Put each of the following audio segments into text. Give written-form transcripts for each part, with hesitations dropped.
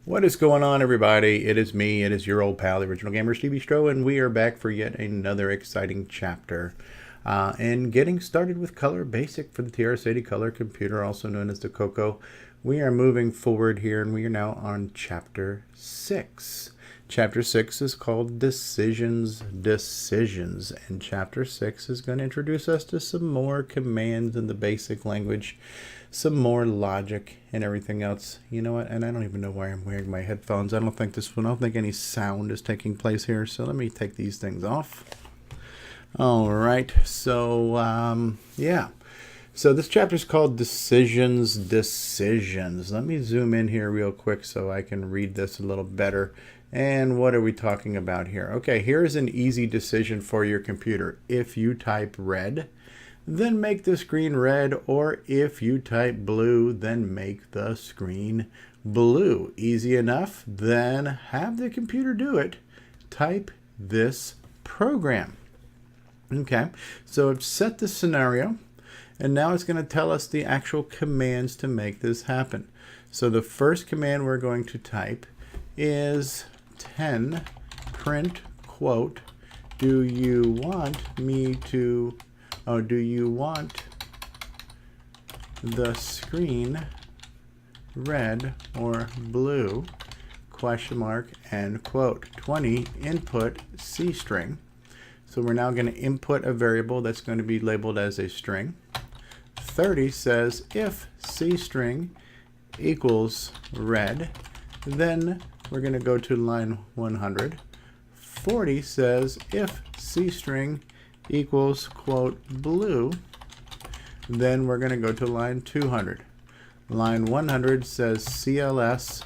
What is going on, everybody? It is me. It is your old pal, the Original Gamer, Stevie Stroh, and we are back for yet another exciting chapter. And getting started with Color Basic for the TRS-80 Color computer, also known as the Coco. We are moving forward here, and we are now on Chapter 6. Chapter 6 is called Decisions. And Chapter 6 is going to introduce us to some more commands in the basic language, some more logic and everything else. You know what? And I don't even know why I'm wearing my headphones. I don't think any sound is taking place here. So let me take these things off. All right. So, yeah. So this chapter is called Decisions. Let me zoom in here real quick so I can read this a little better. And what are we talking about here? Okay, here's an easy decision for your computer. If you type red, then make the screen red, or if you type blue, then make the screen blue. Easy enough? Then have the computer do it. Type this program. Okay, so I've set the scenario, and now it's going to tell us the actual commands to make this happen. So the first command we're going to type is 10 print quote, do you want the screen red or blue, question mark, end quote. 20 input C string. So we're now going to input a variable that's going to be labeled as a string. 30 says if C string equals red, then we're going to go to line 100. 40 says if C string equals quote blue, then we're going to go to line 200. Line 100 says CLS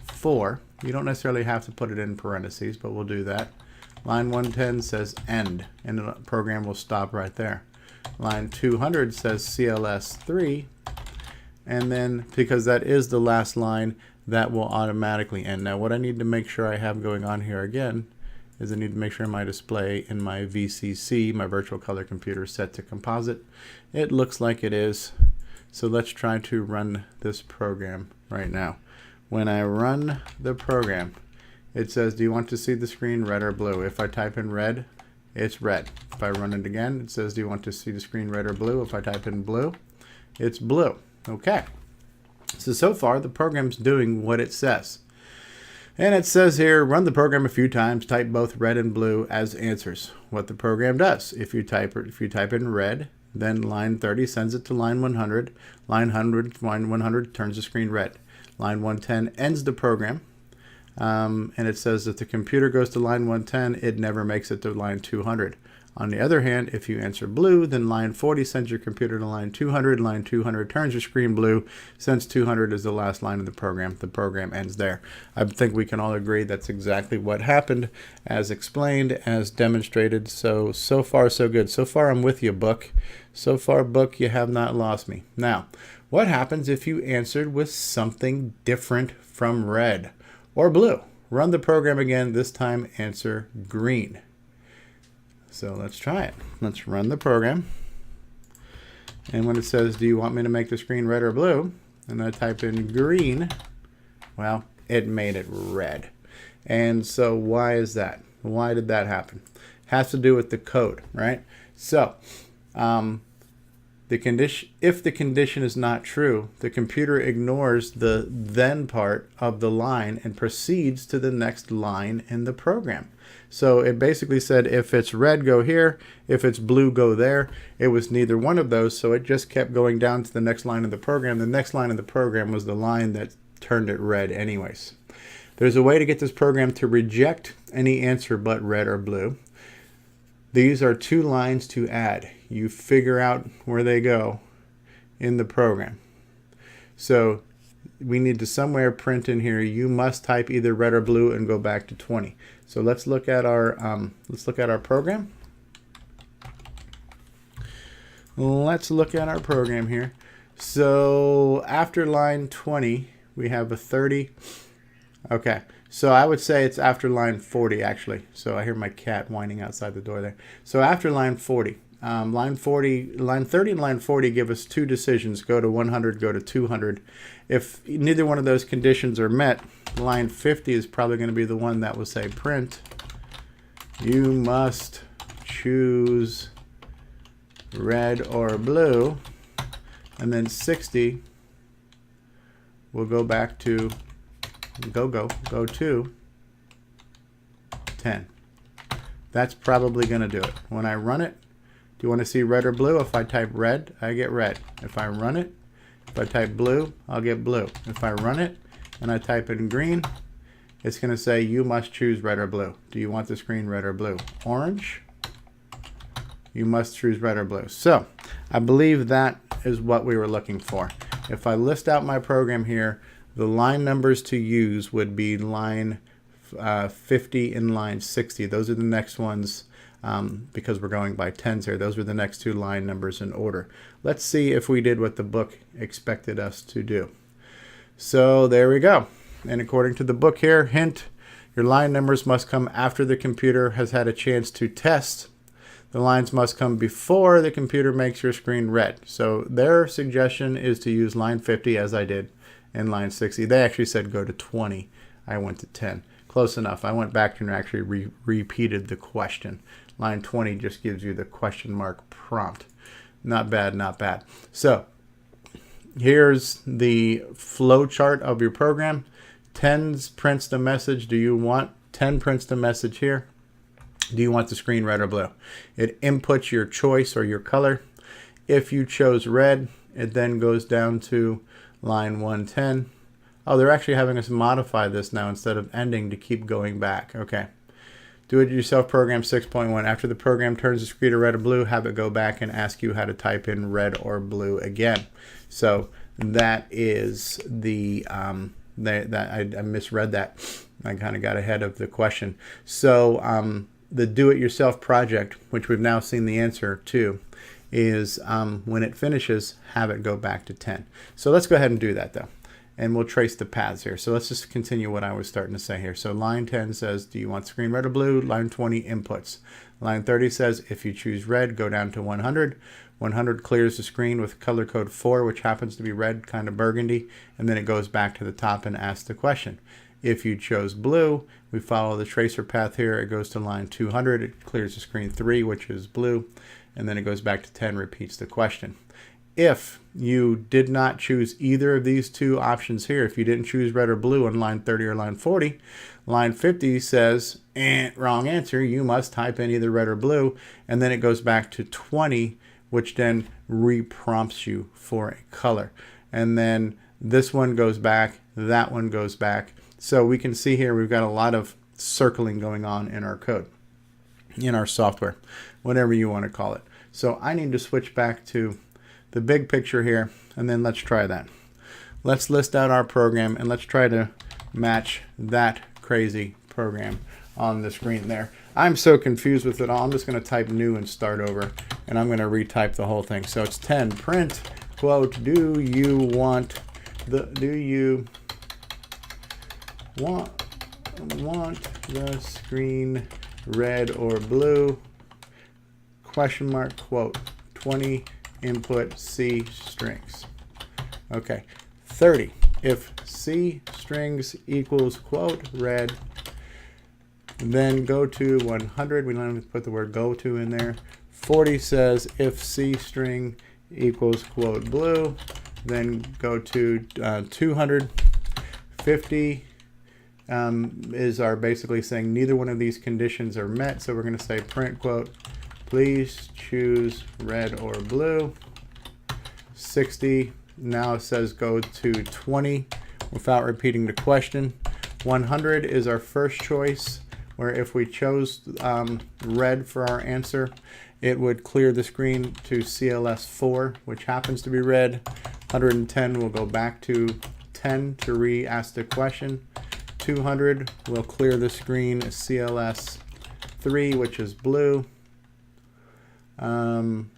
4. You don't necessarily have to put it in parentheses, but we'll do that. Line 110 says end, and the program will stop right there. Line 200 says CLS 3, and then because that is the last line, that will automatically end. Now what I need to make sure I have going on here again is I need to make sure my display in my VCC, my virtual color computer, is set to composite. It looks like it is. So let's try to run this program right now. When I run the program, it says, do you want to see the screen red or blue? If I type in red, it's red. If I run it again, it says, do you want to see the screen red or blue? If I type in blue, it's blue. Okay. So far, the program's doing what it says. And it says here, run the program a few times, type both red and blue as answers. What the program does, if you type in red, then line 30 sends it to line 100. Line 100 turns the screen red. Line 110 ends the program. And it says that the computer goes to line 110, it never makes it to line 200. On the other hand, if you answer blue, then line 40 sends your computer to line 200. Line 200 turns your screen blue. Since 200 is the last line of the program ends there. I think we can all agree that's exactly what happened, as explained, as demonstrated. So far, so good. So far, I'm with you, book. So far, book, you have not lost me. Now, what happens if you answered with something different from red or blue? Run the program again. This time, answer green. So let's try it. Let's run the program. And when it says, do you want me to make the screen red or blue? And I type in green, well, it made it red. And so why is that? Why did that happen? It has to do with the code, right? So if the condition is not true, the computer ignores the then part of the line and proceeds to the next line in the program. So it basically said if it's red, go here. If it's blue, go there. It was neither one of those, so it just kept going down to the next line of the program. The next line of the program was the line that turned it red anyways. There's a way to get this program to reject any answer but red or blue. These are two lines to add. You figure out where they go in the program. So we need to somewhere print in here, you must type either red or blue and go back to 20. So let's look at our program. Let's look at our program here. So after line 20, we have a 30. Okay, so I would say it's after line 40 actually. So I hear my cat whining outside the door there. So after line 40, line 40, line 30 and line 40 give us two decisions, go to 100, go to 200. If neither one of those conditions are met, line 50 is probably going to be the one that will say print, you must choose red or blue, and then 60 will go back to go to 10. That's probably going to do it. When I run it, do you want to see red or blue? If I type red, I get red. If I run it, if I type blue, I'll get blue. If I run it and I type in green, it's going to say you must choose red or blue. Do you want the screen red or blue? Orange, you must choose red or blue. So I believe that is what we were looking for. If I list out my program here, the line numbers to use would be line 50 and line 60. Those are the next ones because we're going by tens here. Those are the next two line numbers in order. Let's see if we did what the book expected us to do. So there we go. And according to the book here, hint, your line numbers must come after the computer has had a chance to test. The lines must come before the computer makes your screen red. So their suggestion is to use line 50 as I did in line 60. They actually said go to 20. I went to 10. Close enough. I went back and actually repeated the question. Line 20 just gives you the question mark prompt. Not bad, not bad. So here's the flow chart of your program. 10s prints the message. Do you want 10 prints the message here? Do you want the screen red or blue? It inputs your choice or your color. If you chose red, it then goes down to line 110. Oh, they're actually having us modify this now instead of ending to keep going back. Okay. Do-it-yourself program 6.1. After the program turns the screen to red or blue, have it go back and ask you how to type in red or blue again. So that is the, I misread that. I kind of got ahead of the question. So the do-it-yourself project, which we've now seen the answer to, is when it finishes, have it go back to 10. So let's go ahead and do that though. And we'll trace the paths here. So let's just continue what I was starting to say here. So line 10 says, do you want screen red or blue? Line 20, inputs. Line 30 says, if you choose red, go down to 100. 100 clears the screen with color code 4, which happens to be red, kind of burgundy. And then it goes back to the top and asks the question. If you chose blue, we follow the tracer path here. It goes to line 200. It clears the screen 3, which is blue. And then it goes back to 10, repeats the question. If you did not choose either of these two options here, if you didn't choose red or blue on line 30 or line 40, line 50 says, wrong answer, you must type in either red or blue, and then it goes back to 20, which then re-prompts you for a color. And then this one goes back, that one goes back. So we can see here we've got a lot of circling going on in our code, in our software, whatever you want to call it. So I need to switch back to the big picture here, and then let's try that. Let's list out our program and let's try to match that crazy program on the screen there. I'm so confused with it all. I'm just going to type new and start over, and I'm going to retype the whole thing. So it's 10 print quote, do you want the screen red or blue? Question mark quote 20 input C strings. Okay. 30. If C strings equals quote red, then go to 100. We don't have to put the word go to in there. 40 says if C string equals quote blue, then go to 200. 50 is our basically saying neither one of these conditions are met. So we're going to say print quote, please choose red or blue. 60 now it says go to 20 without repeating the question. 100 is our first choice, where if we chose red for our answer, it would clear the screen to CLS 4, which happens to be red. 110 will go back to 10 to re-ask the question. 200 will clear the screen CLS 3, which is blue. And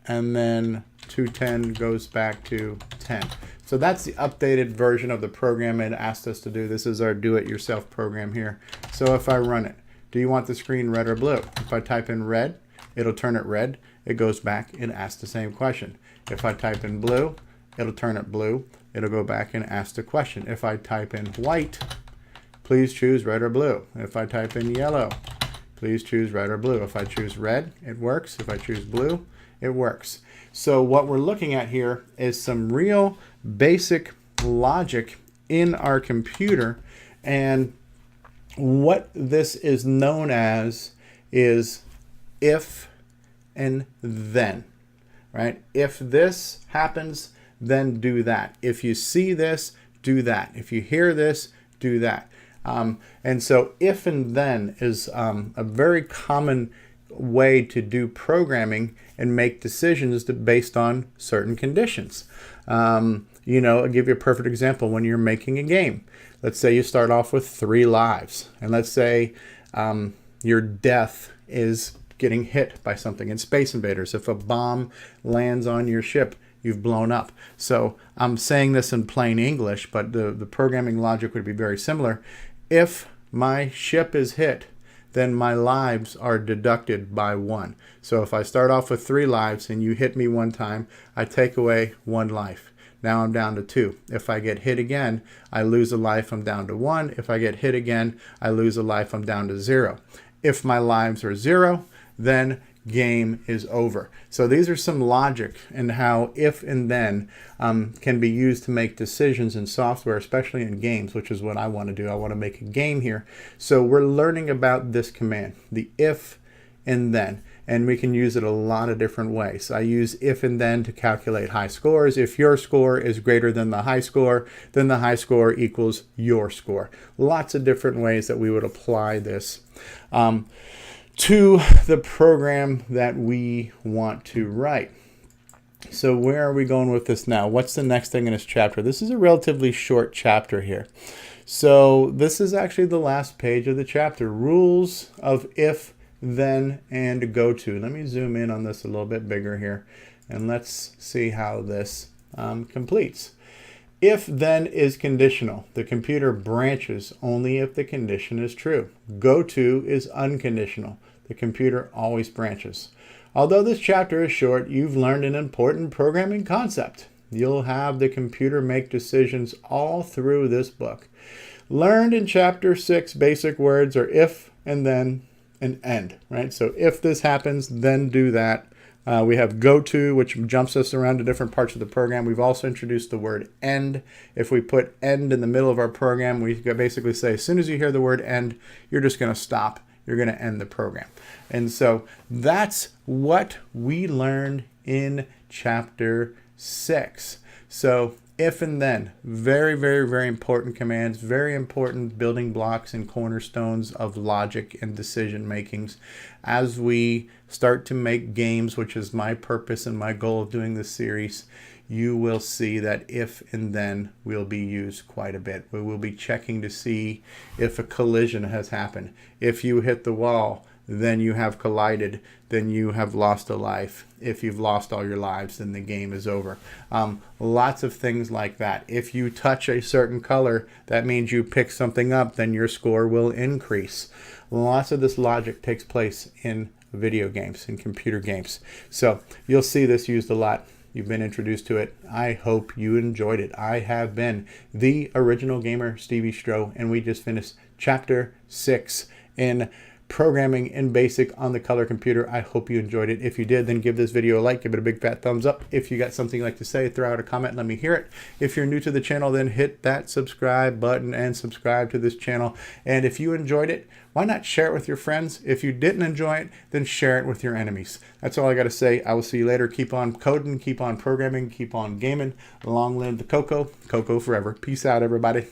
then 210 goes back to 10. So that's the updated version of the program it asked us to do. This is our do-it-yourself program here. So if I run it, do you want the screen red or blue? If I type in red, it'll turn it red. It goes back and asks the same question. If I type in blue, it'll turn it blue. It'll go back and ask the question. If I type in white, please choose red or blue. If I type in yellow, please choose red or blue. If I choose red, it works. If I choose blue, it works. So what we're looking at here is some real basic logic in our computer, and what this is known as is if and then, right? If this happens, then do that. If you see this, do that. If you hear this, do that. And so if and then is a very common way to do programming and make decisions based on certain conditions. You know, I'll give you a perfect example. When you're making a game, let's say you start off with 3 lives, and let's say your death is getting hit by something in Space Invaders. If a bomb lands on your ship, you've blown up. So I'm saying this in plain English, but the programming logic would be very similar. If my ship is hit, then my lives are deducted by 1. So if I start off with 3 lives and you hit me 1 time, I take away 1 life. Now I'm down to 2. If I get hit again, I lose a life, I'm down to 1. If I get hit again, I lose a life, I'm down to 0. If my lives are 0, then game is over. So these are some logic and how if and then can be used to make decisions in software, especially in games, which is what I want to do. I want to make a game here. So we're learning about this command, the if and then, and we can use it a lot of different ways. I use if and then to calculate high scores. If your score is greater than the high score, then the high score equals your score. Lots of different ways that we would apply this to the program that we want to write. So where are we going with this now? What's the next thing in this chapter? This is a relatively short chapter here. So this is actually the last page of the chapter. Rules of if, then, and go to. Let me zoom in on this a little bit bigger here, and let's see how this completes. If then is conditional. The computer branches only if the condition is true. Go to is unconditional. The computer always branches. Although this chapter is short, you've learned an important programming concept. You'll have the computer make decisions all through this book. Learned in chapter 6 basic words are if and then and end, right? So if this happens, then do that. We have go to, which jumps us around to different parts of the program. We've also introduced the word end. If we put end in the middle of our program, we basically say as soon as you hear the word end, you're just going to stop. You're going to end the program. And so that's what we learned in chapter 6. So if and then, very, very, very important commands, very important building blocks and cornerstones of logic and decision makings as we start to make games, which is my purpose and my goal of doing this series. You will see that if and then will be used quite a bit. We will be checking to see if a collision has happened. If you hit the wall, then you have collided, then you have lost a life. If you've lost all your lives, then the game is over. Lots of things like that. If you touch a certain color, that means you pick something up, then your score will increase. Lots of this logic takes place in video games, in computer games. So you'll see this used a lot. You've been introduced to it. I hope you enjoyed it. I have been the original gamer, Stevie Stroh, and we just finished chapter 6 in programming in BASIC on the color computer. I hope you enjoyed it. If you did, then give this video a like, give it a big fat thumbs up. If you got something you'd like to say, throw out a comment, let me hear it. If you're new to the channel, then hit that subscribe button and subscribe to this channel. And if you enjoyed it, why not share it with your friends? If you didn't enjoy it, then share it with your enemies. That's all I got to say. I will see you later. Keep on coding, keep on programming, keep on gaming. Long live the Coco. Coco forever. Peace out, everybody.